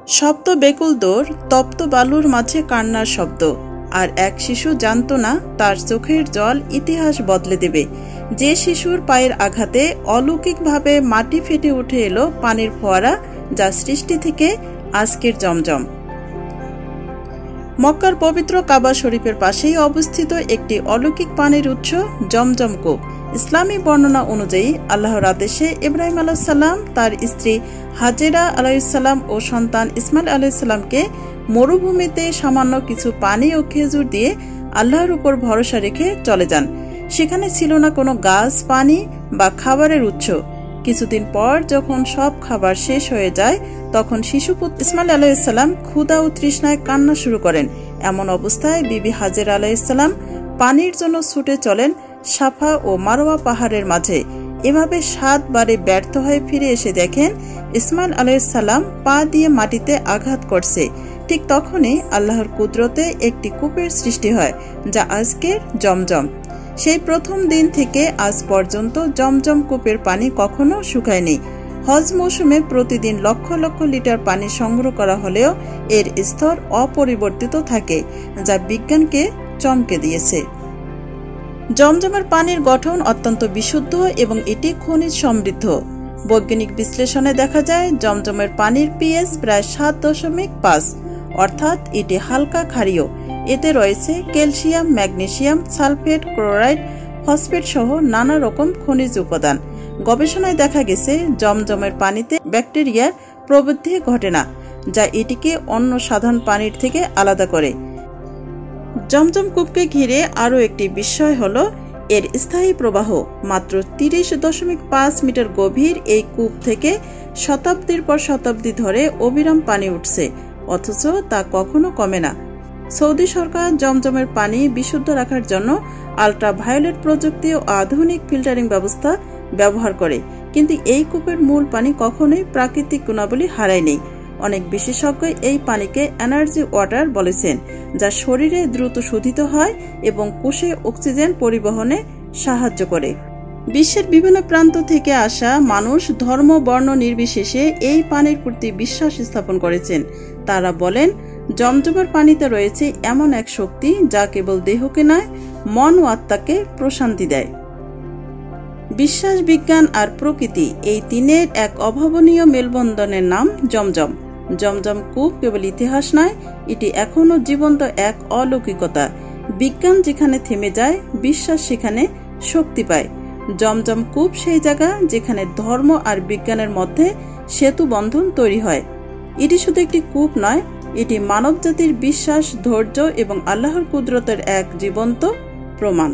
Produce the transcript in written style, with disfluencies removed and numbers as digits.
শব্দ বেকুল দৌড়, তপ্ত বালুর মাঝে কান্নার শব্দ। আর এক শিশু জানত না তার চোখের জল ইতিহাস বদলে দেবে। যে শিশুর পায়ের আঘাতে অলৌকিকভাবে মাটি ফেটে উঠে এলো পানির ফোয়ারা, যা সৃষ্টি থেকে আজকের জমজম। মক্কার পবিত্র কাবা শরীফের পাশেই অবস্থিত একটি অলৌকিক পানির উৎস জমজম কূপ। ইসলামী বর্ণনা অনুযায়ী আল্লাহর আদেশে ইব্রাহিম আলাইহিসসালাম তার স্ত্রী হাজেরা আলাইহিসসালাম ও সন্তান ইসমাইল আলাইহিসসালামকে মরুভূমিতে সামান্য কিছু পানি ও খেজুর দিয়ে আল্লাহর উপর ভরসা রেখে চলে যান। সেখানে ছিল না কোনো গাছ, পানি বা খাবারের উৎস। কিছুদিন পর যখন সব খাবার শেষ হয়ে যায়, তখন শিশুপুত্র ইসমাইল আলাইহিসসালাম ক্ষুধা ও তৃষ্ণায় কান্না শুরু করেন। এমন অবস্থায় বিবি হাজেরা আলাইহিসসালাম পানির জন্য ছুটে চলেন সাফা ও মারওয়া পাহাড়ের মাঝে। এভাবে 7 বারে ব্যর্থ হয়ে ফিরে এসে দেখেন ইসমাইল আলাইহিসসালাম পা দিয়ে মাটিতে আঘাত করছে। ঠিক তখনই আল্লাহর কুদরতে একটি কূপের সৃষ্টি হয়, যা আজকের জমজম। সেই প্রথম দিন থেকে আজ পর্যন্ত জমজম কূপের পানি কখনো শুকায়নি। হজ মৌসুমে প্রতিদিন লক্ষ লক্ষ লিটার পানি সংগ্রহ করা হলেও এর স্তর অপরিবর্তিত থাকে, যা বিজ্ঞানকে চমকে দিয়েছে। জমজমের পানির গঠন অত্যন্ত বিশুদ্ধ এবং এটি খনিজ সমৃদ্ধ। বৈজ্ঞানিক বিশ্লেষণে দেখা যায় জমজমের পানির পিএইচ প্রায় 7.5, অর্থাৎ এটি হালকা ক্ষারীয়। এতে রয়েছে calcium, magnesium, sulphate, chloride, phosphate সহ নানা রকম খনিজ উপাদান। গবেষণায় দেখা গেছে জমজমের পানিতে ব্যাকটেরিয়ার প্রবৃদ্ধি ঘটে না, যা এটিকে অন্য সাধারণ পানির থেকে আলাদা করে। জমজম কূপকে ঘিরে আরও একটি বিষয় হল এর স্থায়ী প্রবাহ। মাত্র 30.5 মিটার গভীর এই কূপ থেকে শতাব্দীর পর শতাব্দী ধরে অবিরাম পানি উঠছে, অথচ তা কখনো কমে না। সৌদি সরকার জমজমের পানি বিশুদ্ধ রাখার জন্য আল্ট্রাভায়োলেট প্রযুক্তি ও আধুনিক ফিল্টারিং ব্যবস্থা ব্যবহার করে, কিন্তু এই কূপের মূল পানি কখনোই প্রাকৃতিক গুণাবলী হারায়নি। অনেক বিশেষজ্ঞ এই পানিকে এনার্জি ওয়াটার বলেছেন, যা শরীরে দ্রুত শোধিত হয় এবং কোষে অক্সিজেন পরিবহনে সাহায্য করে। বিশ্বের বিভিন্ন প্রান্ত থেকে আসা মানুষ ধর্ম, বর্ণ নির্বিশেষে এই পানির প্রতি বিশ্বাস স্থাপন করেছেন। তারা বলেন, জমজমের পানিতে রয়েছে এমন এক শক্তি যা কেবল দেহকে নয়, মন ও আত্মাকে প্রশান্তি দেয়। বিশ্বাস, বিজ্ঞান আর প্রকৃতি, এই তিনের এক অভাবনীয় মেলবন্ধনের নাম জমজম। জমজম কূপ কেবল ইতিহাস নয়, এটি এখনো জীবন্ত এক অলৌকিকতা। বিজ্ঞান যেখানে থেমে যায়, বিশ্বাস সেখানে শক্তি পায়। জমজম কূপ সেই জায়গা যেখানে ধর্ম আর বিজ্ঞানের মধ্যে সেতু বন্ধন তৈরি হয়। এটি শুধু একটি কূপ নয়, এটি মানবজাতির বিশ্বাস, ধৈর্য এবং আল্লাহর কুদরতের এক জীবন্ত প্রমাণ।